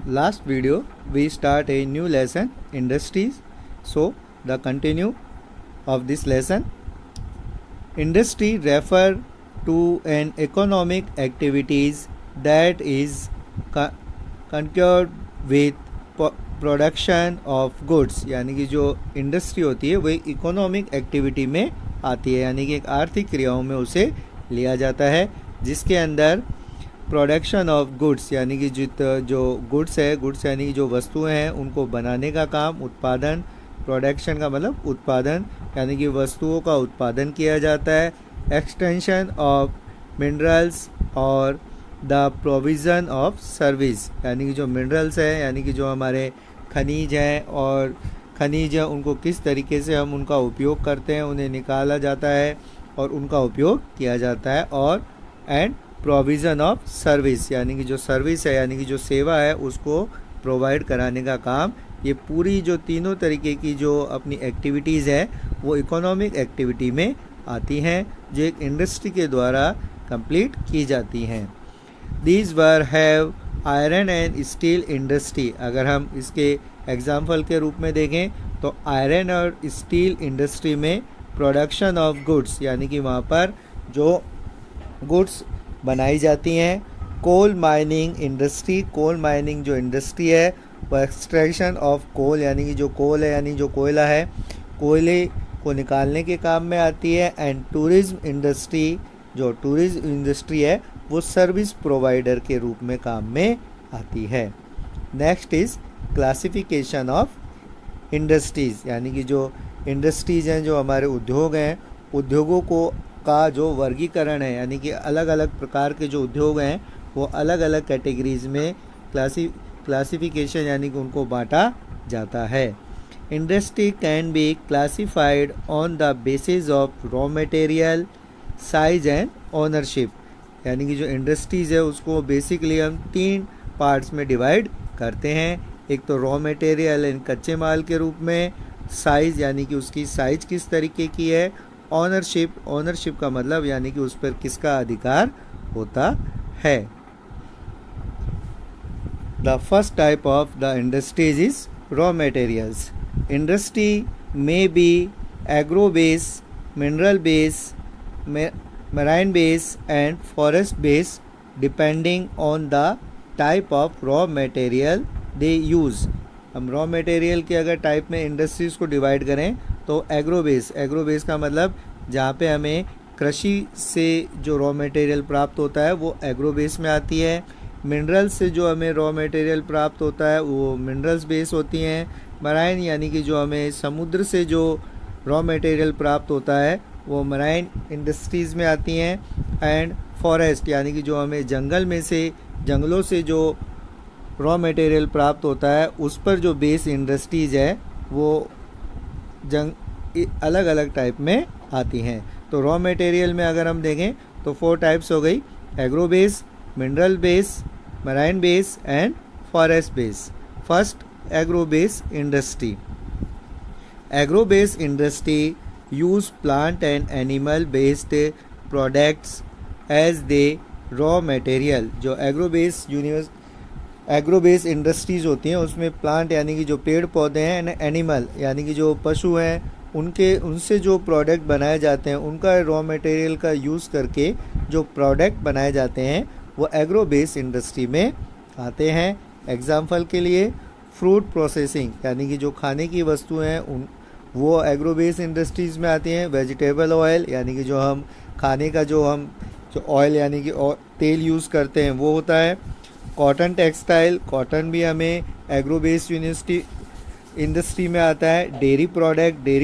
last video we start a new lesson, industries. So the continue of this lesson, industry refer to an economic activities that is concerned with production of goods, यानी कि जो industry होती है वही economic activity में आती है, यानी कि एक आर्थिक क्रियाओं में उसे लिया जाता है जिसके अंदर प्रोडक्शन ऑफ गुड्स यानी कि जो गुड्स है, गुड्स यानी कि जो वस्तुएं हैं उनको बनाने का काम, उत्पादन, प्रोडक्शन का मतलब उत्पादन यानी कि वस्तुओं का उत्पादन किया जाता है, एक्सटेंशन ऑफ मिनरल्स और द प्रोविज़न ऑफ सर्विस यानी कि जो मिनरल्स है यानी कि जो हमारे खनिज हैं और खनिज हैं उनको किस तरीके से हम उनका उपयोग करते हैं, उन्हें निकाला जाता है और उनका उपयोग किया जाता है, और एंड प्रोविज़न ऑफ सर्विस यानी कि जो सर्विस है यानी कि जो सेवा है उसको प्रोवाइड कराने का काम। ये पूरी जो तीनों तरीके की जो अपनी एक्टिविटीज़ है वो इकोनॉमिक एक्टिविटी में आती हैं जो एक इंडस्ट्री के द्वारा कंप्लीट की जाती हैं। These were have iron and steel industry. अगर हम इसके एग्जाम्पल के रूप में देखें तो आयरन और स्टील इंडस्ट्री में प्रोडक्शन ऑफ गुड्स यानी कि वहाँ पर जो गुड्स बनाई जाती हैं। Coal mining industry, coal mining जो इंडस्ट्री है वो एक्सट्रैक्शन ऑफ कोल यानी कि जो कोल है यानी जो कोयला है, कोयले को निकालने के काम में आती है। एंड टूरिज्म इंडस्ट्री, जो टूरिज्म इंडस्ट्री है वो सर्विस प्रोवाइडर के रूप में काम में आती है। Next is classification of industries यानी कि जो इंडस्ट्रीज़ हैं, जो हमारे उद्योग हैं, उद्योगों को का जो वर्गीकरण है यानी कि अलग अलग प्रकार के जो उद्योग हैं वो अलग अलग कैटेगरीज में क्लासिफिकेशन यानी कि उनको बांटा जाता है। Industry can be classified on the basis of raw material, size and ownership यानी कि जो इंडस्ट्रीज़ है उसको बेसिकली हम 3 पार्ट्स में डिवाइड करते हैं। एक तो रॉ मटेरियल यानी कच्चे माल के रूप में, साइज़ यानी कि उसकी साइज किस तरीके की है, ओनरशिप का मतलब यानी कि उस पर किसका अधिकार होता है। The first type of the industries is raw materials. Industry में बी agro base, mineral base, marine base and forest base depending on the type of raw material they use। हम रॉ मटेरियल के अगर टाइप में industries को divide करें तो agro base का मतलब जहाँ पे हमें कृषि से जो रॉ मटेरियल प्राप्त होता है वो एग्रो बेस में आती है। मिनरल्स से जो हमें रॉ मटेरियल प्राप्त होता है वो मिनरल्स बेस होती हैं। मराइन यानी कि जो हमें समुद्र से जो रॉ मटेरियल प्राप्त होता है वो मराइन इंडस्ट्रीज़ में आती हैं। एंड फॉरेस्ट यानी कि जो हमें जंगलों से जो रॉ मटेरियल प्राप्त होता है उस पर जो बेस इंडस्ट्रीज़ है वो अलग अलग टाइप में आती हैं। तो रॉ मटेरियल में अगर हम देखें तो 4 टाइप्स हो गई, agro base, mineral base, marine base and forest base. First, agro base industry. Agro base industry use plant and animal based products as the raw material। जो एग्रो बेस इंडस्ट्रीज होती हैं उसमें प्लांट यानी कि जो पेड़ पौधे हैं एंड एनिमल यानी कि जो पशु हैं उनसे जो प्रोडक्ट बनाए जाते हैं उनका रॉ मटेरियल का यूज़ करके जो प्रोडक्ट बनाए जाते हैं वो एग्रो बेस इंडस्ट्री में आते हैं। एग्जाम्पल के लिए फ्रूट प्रोसेसिंग यानी कि जो खाने की वस्तुएं हैं वो एग्रो बेस इंडस्ट्रीज़ में आती हैं। वेजिटेबल ऑयल यानी कि जो हम खाने का जो ऑयल यानी कि तेल यूज़ करते हैं वो होता है। कॉटन टेक्सटाइल, कॉटन भी हमें एग्रो बेस इंडस्ट्री में आता है। डेयरी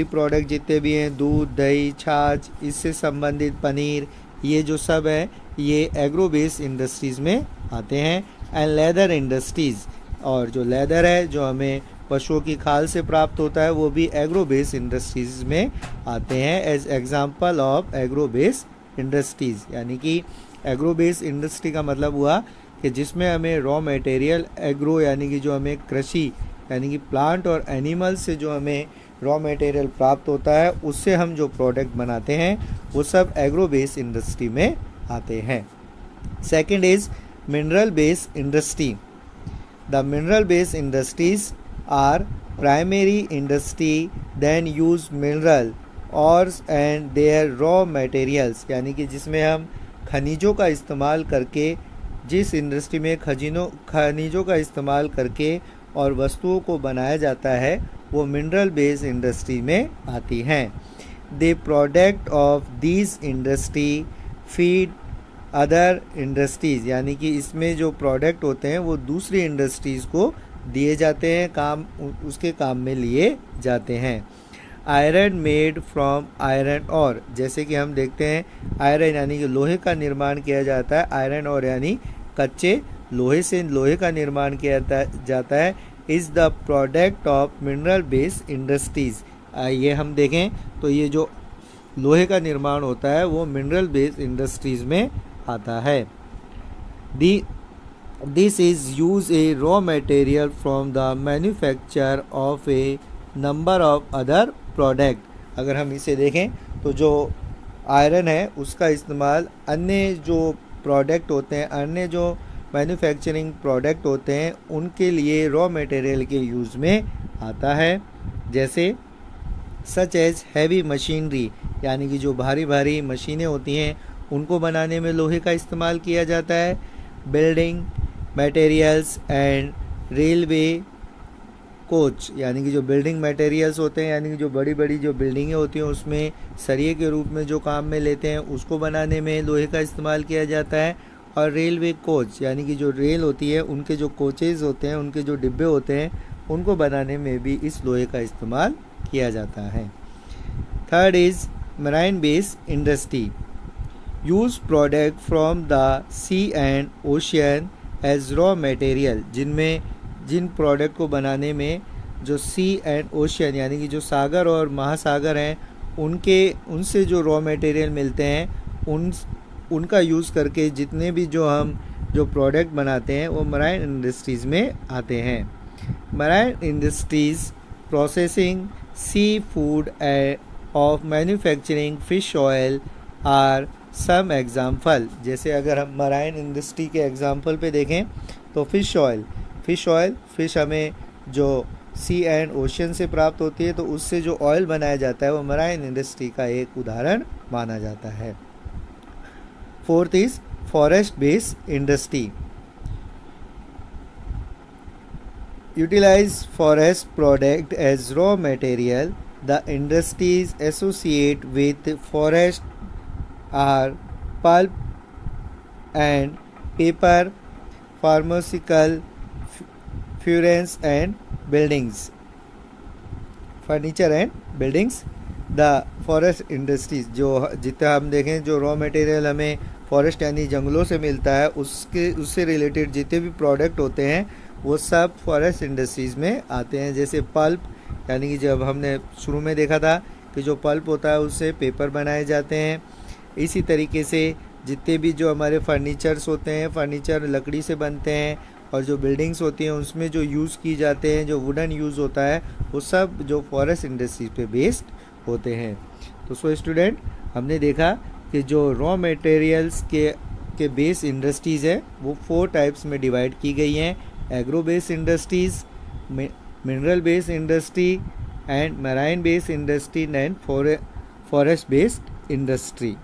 प्रोडक्ट जितने भी हैं, दूध, दही, छाछ, इससे संबंधित पनीर, ये जो सब है ये एग्रो बेस इंडस्ट्रीज़ में आते हैं। एंड लेदर इंडस्ट्रीज़, और जो लेदर है जो हमें पशुओं की खाल से प्राप्त होता है वो भी एग्रो बेस इंडस्ट्रीज में आते हैं। As example of agro base industries यानी कि एग्रो बेस इंडस्ट्री का मतलब हुआ कि जिसमें हमें रॉ मटेरियल एग्रो यानी कि जो हमें कृषि यानी कि प्लांट और एनिमल से जो हमें रॉ मटेरियल प्राप्त होता है उससे हम जो प्रोडक्ट बनाते हैं वो सब एग्रो बेस इंडस्ट्री में आते हैं। Second is mineral base industry. The mineral based industries are primary industry then use mineral ores and their raw materials, यानी कि जिसमें हम खनिजों का इस्तेमाल करके, जिस इंडस्ट्री में खनिजों का इस्तेमाल करके और वस्तुओं को बनाया जाता है वो मिनरल बेस्ड इंडस्ट्री में आती हैं। The product of this industry feed other industries, यानी कि इसमें जो प्रोडक्ट होते हैं वो दूसरी इंडस्ट्रीज़ को दिए जाते हैं, उसके काम में लिए जाते हैं। आयरन मेड फ्रॉम आयरन और, जैसे कि हम देखते हैं आयरन यानी कि लोहे का निर्माण किया जाता है, आयरन और यानी कच्चे लोहे से लोहे का निर्माण किया जाता है, is the product of mineral based industries. ये हम देखें तो ये जो लोहे का निर्माण होता है वो मिनरल बेस्ड इंडस्ट्रीज़ में आता है। This is use A raw material from the manufacture of A number of other product. अगर हम इसे देखें तो जो आयरन है उसका इस्तेमाल अन्य जो प्रोडक्ट होते हैं, अन्य जो मैन्युफैक्चरिंग प्रोडक्ट होते हैं उनके लिए रॉ मटेरियल के यूज़ में आता है। जैसे सच एज हैवी मशीनरी, यानी कि जो भारी भारी मशीनें होती हैं उनको बनाने में लोहे का इस्तेमाल किया जाता है। Building materials and railway coach, यानी कि जो बिल्डिंग मटेरियल्स होते हैं, यानी कि जो बड़ी बड़ी जो बिल्डिंगें होती हैं उसमें सरिये के रूप में जो काम में लेते हैं उसको बनाने में लोहे का इस्तेमाल किया जाता है। और रेलवे कोच, यानी कि जो रेल होती है उनके जो कोचेज़ होते हैं, उनके जो डिब्बे होते हैं उनको बनाने में भी इस लोहे का इस्तेमाल किया जाता है। Third is marine based industry, use product from the sea and ocean as raw material, जिन प्रोडक्ट को बनाने में जो सी एंड ओशियन यानी कि जो सागर और महासागर हैं उनसे जो रॉ मटेरियल मिलते हैं उनका यूज़ करके जितने भी जो प्रोडक्ट बनाते हैं वो मराइन इंडस्ट्रीज़ में आते हैं। Marine industries processing sea food of manufacturing fish oil are some example. जैसे अगर हम मराइन इंडस्ट्री के एग्जाम्पल पे देखें तो फिश हमें जो सी एंड ओशियन से प्राप्त होती है तो उससे जो ऑयल बनाया जाता है वो मराइन इंडस्ट्री का एक उदाहरण माना जाता है। Fourth is forest based industry, utilize forest product as raw material. The industries associate with forest are pulp and paper, pharmaceutical, furnace and buildings, furniture and buildings। The forest industries, जो जितना हम देखें जो रॉ मटेरियल हमें forest यानी जंगलों से मिलता है उससे रिलेटेड जितने भी प्रोडक्ट होते हैं वो सब फॉरेस्ट इंडस्ट्रीज़ में आते हैं। जैसे पल्प, यानी कि जब हमने शुरू में देखा था कि जो पल्प होता है उससे पेपर बनाए जाते हैं। इसी तरीके से जितने भी जो हमारे फर्नीचर्स होते हैं, फर्नीचर लकड़ी से बनते हैं, और जो बिल्डिंग्स होती हैं उसमें जो यूज़ की जाते हैं, जो वुडन यूज़ होता है वो सब जो फॉरेस्ट इंडस्ट्री पे बेस्ड होते हैं। तो सो स्टूडेंट, हमने देखा कि जो रॉ मटेरियल्स के बेस इंडस्ट्रीज़ है वो 4 टाइप्स में डिवाइड की गई हैं: agro based industries, mineral based industry and marine based industry and forest based industry.